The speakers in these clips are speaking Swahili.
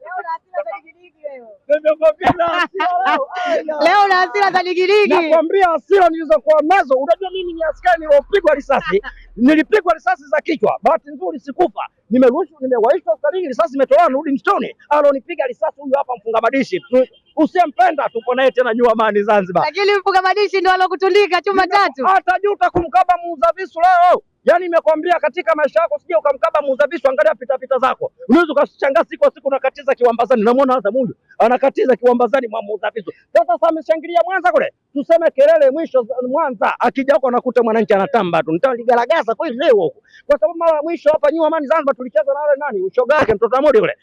Leo na hasira za digidigi. Nakwambia hasira nilizokuwa nazo. Unajua mimi ni askari nilipigwa risasi. Nilipigwa risasi za kichwa. Bahati nzuri sikufa. Nimewaishwa hospitalini, risasi imetolewa narudi msitoni. Alonipiga risasi huyu hapa mfunga madishi. Usiyempenda tupo naye tena New Amani Zanzibar. Lakini mfunga madishi ndio alokutundika chuma tatu. Hatajuta kumkaba muuza visu leo. Yaani nimekwambia katika maisha yako sije ukamkaba muuza visu, angalia pita zako. Unaweza ukashangaa siku unakatiza kiwambazani. Namuona hata huyu anakatiza kiwambazani mwa muuza visu. Sasa ameshangilia Mwanza kule. Tuseme kelele mwisho Mwanza, akija huko anakuta mwananchi anatamba tu. Nitaligaragaza kwa leo huko. Kwa sababu mara mwisho hapa New Amani Zanzibar tulicheza na wale nani? Ushoga yake mtoto Amodi yule.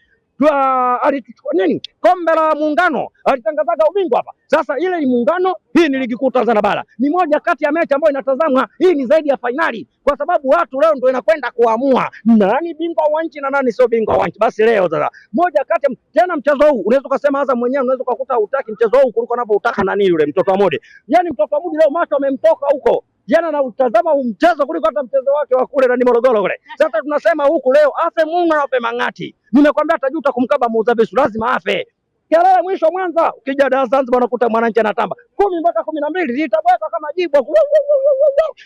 Alichukua nini? Kombe la Muungano, alitangazaga ubingwa hapa. Sasa ile ni Muungano, hii ni ligi kuu Tanzania bara. Ni moja kati ya mechi ambayo inatazamwa. Hii ni zaidi ya fainali, kwa sababu watu leo ndio inakwenda kuamua nani bingwa wa nchi na nani sio bingwa wa nchi. Basi leo sasa moja kati tena mchezo huu unaweza kusema Azam mwenyewe unaweza kukuta hutaki mchezo huu kuliko anavyotaka nani yule mtoto wa Mode. Yaani mtoto wa Mode leo macho amemtoka huko. Jana na utazama huu mchezo kuliko hata mchezo wake wa kule na Morogoro kule. Sasa tunasema huku leo afe Mungu na afe Mang'ati. Nimekwambia atajuta kumkaba muuza visu, lazima afe. Kelele mwisho Mwanza, ukija Dar Zanzibar unakuta mwananchi anatamba 10 mpaka 12 zitabweka kama jibwa.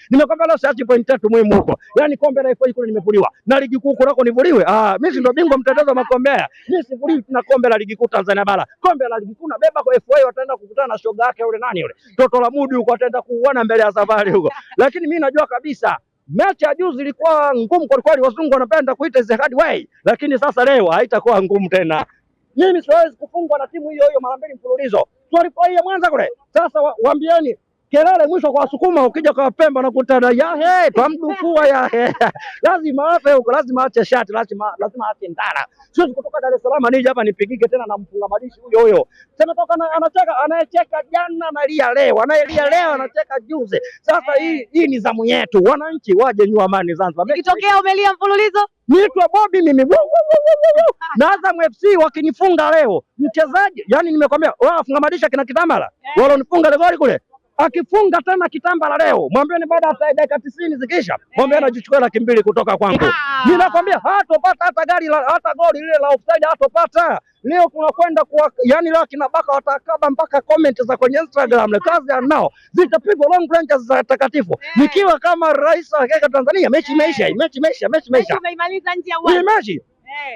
Nimekwambia leo siachi point 3 muhimu huko. Yaani kombe la FA kule nimevuliwa. Na ligi kuu kunako nivuliwe. Mimi ndio bingwa mtetezi wa makombe haya. Mimi sivuliwi na kombe la ligi kuu Tanzania bara. Kombe la ligi kuu na beba kwa FA, wataenda kukutana na shoga yake yule nani yule. Toto la Mudi huko ataenda kuuana mbele ya safari huko. Lakini mimi najua kabisa mechi ya juzi ilikuwa ngumu kwa kweli, wazungu wanapenda kuita the hard way, lakini sasa leo haitakuwa ngumu tena. Mimi siwezi kufungwa na timu hiyo mara mbili mfululizo. Tulipoia Mwanza kule. Sasa waambieni kelele mwisho kwa Wasukuma, ukija kwa Pemba na kutana yahe twamdufua yahe. Lazima afe huko, lazima aache shati, lazima aache ndara. Sio kutoka Dar es Salaam nije hapa nipigike tena na mfunga madishi huyo. Sema toka anacheka jana analia leo, anayelia leo anacheka juzi. Sasa hii ni zamu yetu. Wananchi waje New Amani Zanzibar. Ikitokea umelia mfululizo, niitwa Bobby mimi. Na Azam FC wakinifunga leo, mchezaji yani nimekwambia wao wafunga madisha kina Kitambala. Wao nifunga ile goli kule. Akifunga tena Kitambala leo, mwambieni baada ya dakika 90 zikisha, mwambieni anajichukua 200,000 kutoka kwangu. Mimi nakwambia hatopata hata goli lile la offside hatopata. Leo tunakwenda yani leo kina Baka watakaba mpaka comment za kwenye Instagram na kazi nao zitapigwa long range za takatifu. Nikiwa kama rais wa Tanzania, mechi imeisha. Tumeimaliza nje ya uwanja. Mechi.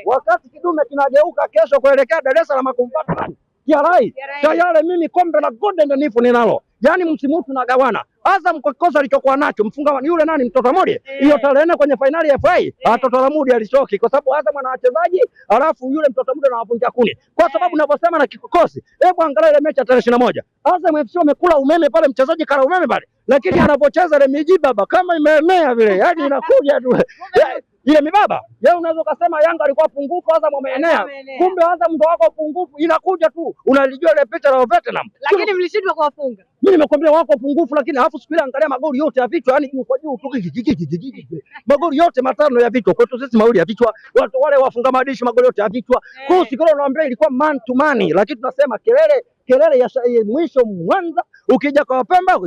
Wakati kidume kinageuka kesho kuelekea Dar es Salaam kumpata nani? Kiarai. Tayari mimi kombe la Golden Nifu ninalo. Yaani msimu huu tunagawana. Azam kwa kosa alichokuwa nacho mfunga yule nani mtoto Mudi. Hiyo tarehe 4 kwenye finali ya FA. Mtoto la Mudi alichoki kwa sababu Azam ana wachezaji, alafu yule mtoto Mudi anawavunja kuni. Kwa sababu ninavyosema na kikosi. Hebu angalia ile mechi ya tarehe 21. Azam FC wamekula umeme pale, mchezaji kala umeme pale. Lakini anapocheza ile miji baba kama imeenea vile. Yaani inakuja tu. Ile mibaba. Yeye unaweza kusema Yanga alikuwa pungufu, Azam ameenea. Kumbe Azam ndo wako pungufu, inakuja tu. Unalijua ile picha la Vietnam. Lakini mlishindwa kuwafunga. Mimi nimekwambia wako pungufu, lakini alafu siku ile angalia magoli yote ya vichwa, yani juu kwa juu tu. Magoli yote matano ya vichwa. Kwetu sisi mawili ya vichwa. Watu wale wafunga madishi magoli yote ya vichwa. Kwa siku ile naambia ilikuwa man to man, lakini tunasema kelele ya mwisho Mwanza, ukija kwa Pemba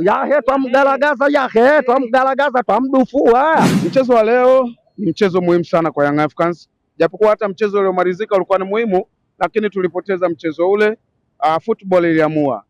yahe twamgalagaza twamdufua. Mchezo wa leo ni mchezo muhimu sana kwa Young Africans. Japokuwa hata mchezo uliomalizika ulikuwa ni muhimu, lakini tulipoteza mchezo ule. Football iliamua.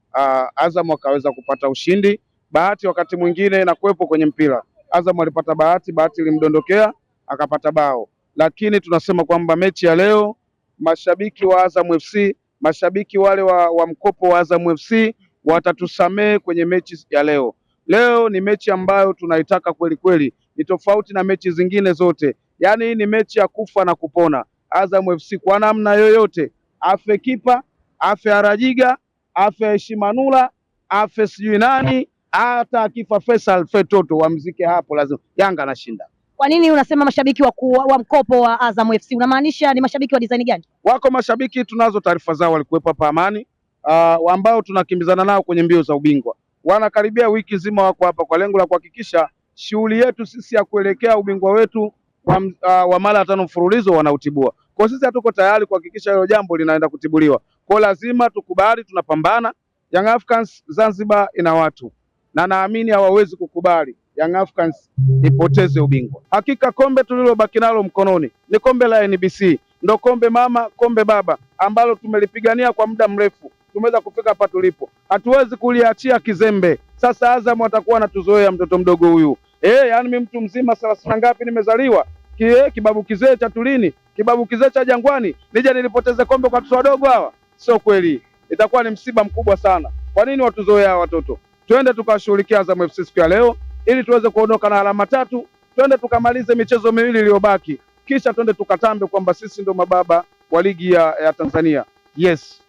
Azam akaweza kupata ushindi. Bahati wakati mwingine na kuwepo kwenye mpira. Azam alipata bahati ilimdondokea akapata bao. Lakini tunasema kwamba mechi ya leo, mashabiki wa Azam FC, mashabiki wale wa mkopo wa Azam FC watatusamee kwenye mechi ya leo. Leo ni mechi ambayo tunaitaka kweli kweli. Ni tofauti na mechi zingine zote. Yaani hii ni mechi ya kufa na kupona. Azam FC kwa namna yoyote, afe kipa, afe Arajiga, afe Heshimanula, afe sijui nani, hata akifa Faisal Fetoto wamzike hapo, lazima Yanga anashinda. Kwa nini unasema mashabiki wa mkopo wa Azam FC? Unamaanisha ni mashabiki wa design gani? Wako mashabiki, tunazo taarifa zao, walikuwepo hapa Amani, ambao tunakimbizana nao kwenye mbio za ubingwa. Wanakaribia wiki nzima wako hapa kwa lengo la kuhakikisha shughuli yetu sisi ya kuelekea ubingwa wetu wa mara 5 mfululizo wanautibua. Kwa sisi hatuko tayari kuhakikisha hilo jambo linaenda kutibuliwa. Kwa lazima tukubali, tunapambana. Young Africans Zanzibar ina watu na naamini hawawezi kukubali Young Africans ipoteze ubingwa. Hakika kombe tulilobaki nalo mkononi ni kombe la NBC, ndo kombe mama, kombe baba ambalo tumelipigania kwa muda mrefu, tumeweza kufika hapa tulipo, hatuwezi kuliachia kizembe. Sasa Azam atakuwa anatuzoea mtoto mdogo huyu. Yani mimi mtu mzima 30 ngapi nimezaliwa, kibabu kizee cha Tulini, kibabu kizee cha Jangwani, nije nilipoteze kombe kwa watoto wadogo hawa? Sio kweli, itakuwa ni msiba mkubwa sana. Kwa nini watuzoea hawa watoto? Twende tukashughulikia Azam FC siku ya leo ili tuweze kuondoka na alama 3, twende tukamalize michezo miwili iliyobaki, kisha twende tukatambe kwamba sisi ndio mababa wa ligi ya Tanzania. Yes.